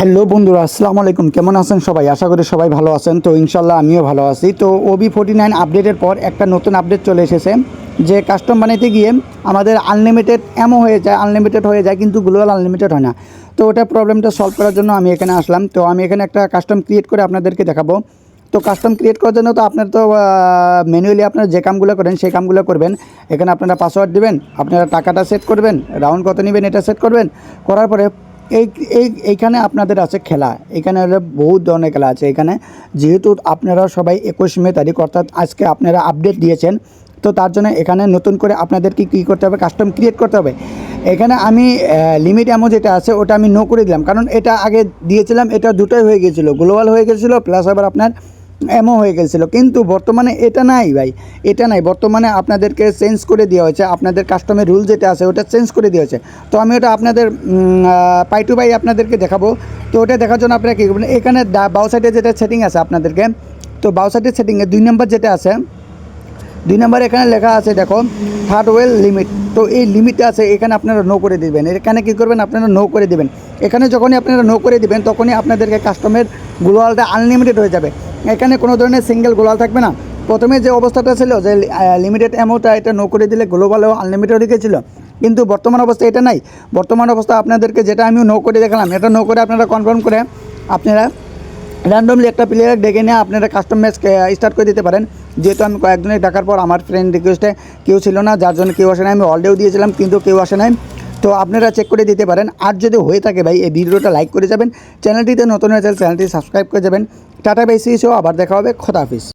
Hello বন্ধুরা, আসসালামু আলাইকুম। কেমন আছেন সবাই? আশা করি সবাই ভালো আছেন। তো ইনশাল্লাহ আমিও ভালো আছি। তো OB49 আপডেটের পর একটা নতুন আপডেট চলে এসেছে যে কাস্টম বানাইতে গিয়ে আমাদের আনলিমিটেড এমও হয়ে যায় কিন্তু গ্লোবাল আনলিমিটেড হয় না। তো ওটা প্রবলেমটা সলভ করার জন্য আমি এখানে আসলাম। তো আমি এখানে একটা কাস্টম ক্রিয়েট করে আপনাদেরকে দেখাবো। তো কাস্টম ক্রিয়েট করার জন্য তো আপনার তো ম্যানুয়ালি আপনারা যে কামগুলো করেন সেই কামগুলো করবেন। এখানে আপনারা পাসওয়ার্ড দিবেন, আপনারা টাকাটা সেট করবেন, রাউন্ড কত নেবেন এটা সেট করবেন। করার পরে এইখানে আপনাদের আছে খেলা। এখানে হলো বহুত ধরনের খেলা আছে। এখানে যেহেতু আপনারা সবাই 21 মে তারিখ অর্থাৎ আজকে আপনারা আপডেট দিয়েছেন, তো তার জন্য এখানে নতুন করে আপনাদেরকে কী করতে হবে, কাস্টম ক্রিয়েট করতে হবে। এখানে আমি লিমিট অ্যামো যেটা আছে ওটা আমি নো করে দিলাম, কারণ এটা আগে দিয়েছিলাম, এটা দুটোই হয়ে গিয়েছিলো, গ্লোবাল হয়ে গেছিলো প্লাস আবার আপনার এমও হয়ে গেছিলো। কিন্তু বর্তমানে এটা নাই ভাই, এটা নাই। বর্তমানে আপনাদেরকে চেঞ্জ করে দেওয়া হয়েছে, আপনাদের কাস্টমের রুল যেটা আছে ওটা চেঞ্জ করে দেওয়া হয়েছে। তো আমি ওটা আপনাদের পাই টু পাই আপনাদেরকে দেখাবো। তো ওটা দেখার জন্য আপনারা কী করবেন, এখানে বাউ সাইডে যেটা সেটিং আছে আপনাদেরকে, তো বাউ সাইডের সেটিংয়ে 2 নম্বর যেটা আছে, 2 নম্বরে এখানে লেখা আছে দেখো থার্ড ওয়েল লিমিট। তো এই লিমিটটা আছে, এখানে আপনারা নো করে দিবেন। এখানে কী করবেন, আপনারা নো করে দিবেন। এখানে যখনই আপনারা নো করে দিবেন তখনই আপনাদেরকে কাস্টমের গ্লোবালটা আনলিমিটেড হয়ে যাবে। এখানে কোনো ধরনের সিঙ্গেল গ্লোবাল থাকবে না। প্রথমে যে অবস্থাটা ছিল যে লিমিটেড অ্যামাউন্টটা, এটা নো করে দিলে গ্লোবালও আনলিমিটেড হয়ে গেছিলো, কিন্তু বর্তমান অবস্থা এটা নাই। বর্তমান অবস্থা আপনাদেরকে যেটা আমি নো করে দেখালাম, এটা নো করে আপনারা কনফার্ম করে আপনারা র্যান্ডমলি একটা প্লেয়ার ডেকে নিয়ে আপনারা কাস্টম ম্যাচ স্টার্ট করে দিতে পারেন। যেহেতু আমি কয়েকজনের ডাকার পর আমার ফ্রেন্ড রিকোয়েস্টে কেউ ছিল না, যার জন্য কেউ আসে নাই। আমি অলরেডিও দিয়েছিলাম কিন্তু কেউ আসে নাই। তো আপনারা চেক করে দিতে পারেন। আর যদি হয়ে থাকে ভাই, এই ভিডিওটা লাইক করে যাবেন, চ্যানেলটিতে নতুন হয়ে চ্যানেলটি সাবস্ক্রাইব করে যাবেন। টাটা বাই, সি ইউ, আবার দেখা হবে। খোদা হাফিজ।